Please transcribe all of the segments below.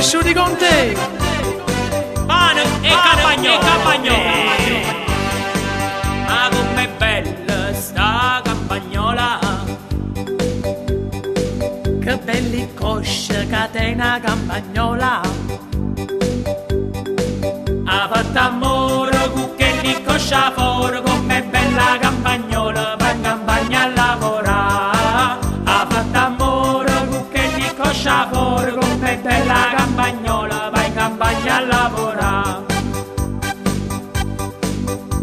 cresciuti con te. Pane e campagnolo. Ma com'è bella sta campagnola. Che belli cosce catena campagnola. Ha fatto amore con che li coscia fuori. Com'è bella campagnola, va in campagna a lavorare. Ha fatto amore con che li coscia fuori. Com'è bella campagnola, va in campagna a lavorare.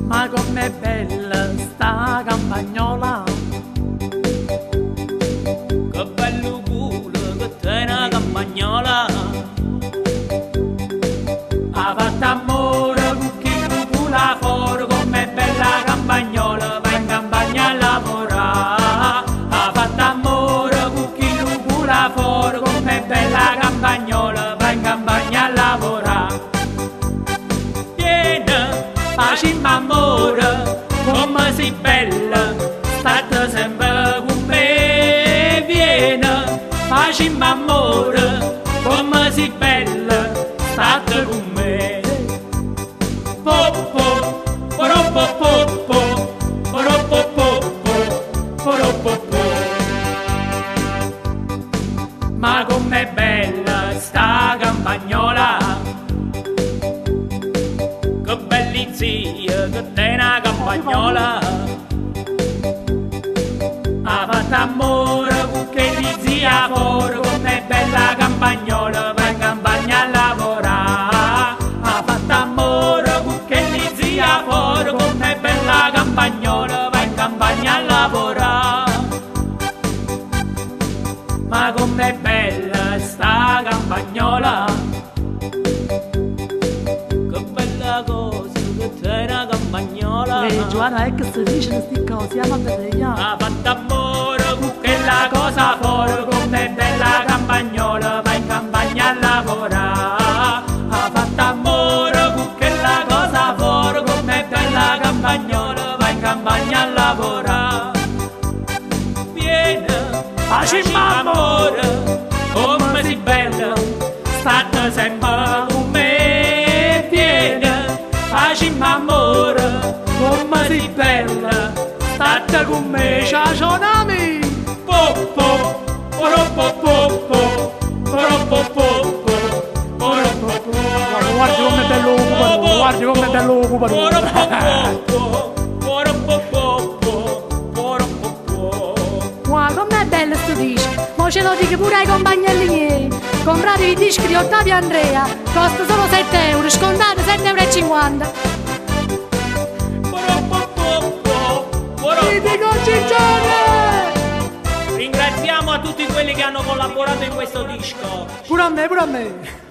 Ma com'è bella sta campagnola. Che bello culo che te una campagnola. Ha fatto amore con chi cucula fuori. Com'è bella campagnola, va in campagna a lavorare. Ha fatto amore con chi cucula fuori. Com'è bella campagnola, va in campagna a lavorare. Vieni, facciamo amore, come sei bella, state sempre con me. Vieni, facciamo amore, come sei bella, state con me. Poppo, poropopoppo, poropopoppo, poropoppo. Ma com'è bella sta campagnola. Che belli zia, che te una campagnola. Ha fatto amore con che di zia fuori. Com'è bella campagnola, va in campagna a lavorare. Ha fatto amore con che di zia fuori. Com'è bella campagnola, va in campagna a lavorare. Ma com'è bella sta campagnola. Che bella cosa che c'è una campagnola. Giovanna, è che si dice sti cose, siamo a vedere. Ha fatto amore con quella cosa fuori. Com'è bella campagnola, va in campagna a lavorare. Ha fatto amore con quella cosa fuori. Com'è bella campagnola, va in campagna a lavorare. Vieni, facciamo amore, come sei bella, state sempre con me. Vieni, facciamo amore, come sei bella, state con me. Ciao, ciao, Nami. Poppo, poropopoppo, poropopoppo, poropopoppo. Guardi com'è bello occupato, guardi com'è bello occupato. Poropopoppo, poropopoppo, poropopoppo. Guarda, com'è bello sto disco. Mo ce lo dico pure ai compagnelli miei. Compratevi i dischi di Ottavio Andrea. Costa solo 7 euro, scontate 7,50 euro. Ti dico Ciccione! Ringraziamo a tutti quelli che hanno collaborato in questo disco. Pure a me, pure a me.